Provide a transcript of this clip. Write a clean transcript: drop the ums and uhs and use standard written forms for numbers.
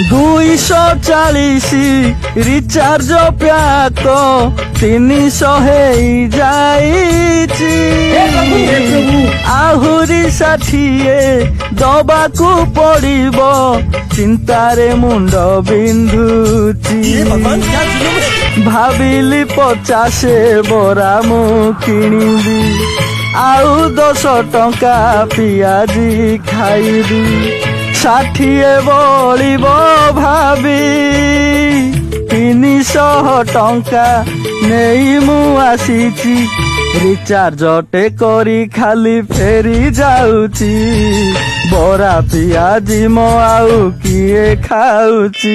240 recharge pack 300 ହେଇଯାଇଛି। ଆହୁରି 60 ଦବାକୁ ପଡିବ, ଚିନ୍ତାରେ ମୁଣ୍ଡ ବିନ୍ଧୁଛି। ଭାବିଲି 50 ବରା ମୁଁ କିଣିବି, ଆଉ 10 ଟଙ୍କା ପିଆଜି ଖାଇବି। 60 ବଳିବ ଭାବି 300 ଟଙ୍କା ନେଇ ମୁଁ ଆସିଛି। ରିଚାର୍ଜଟେ କରି ଖାଲି ଫେରି ଯାଉଛି, ବରା ପିଆଜି ମୋ ଆଉ କିଏ ଖାଉଛି।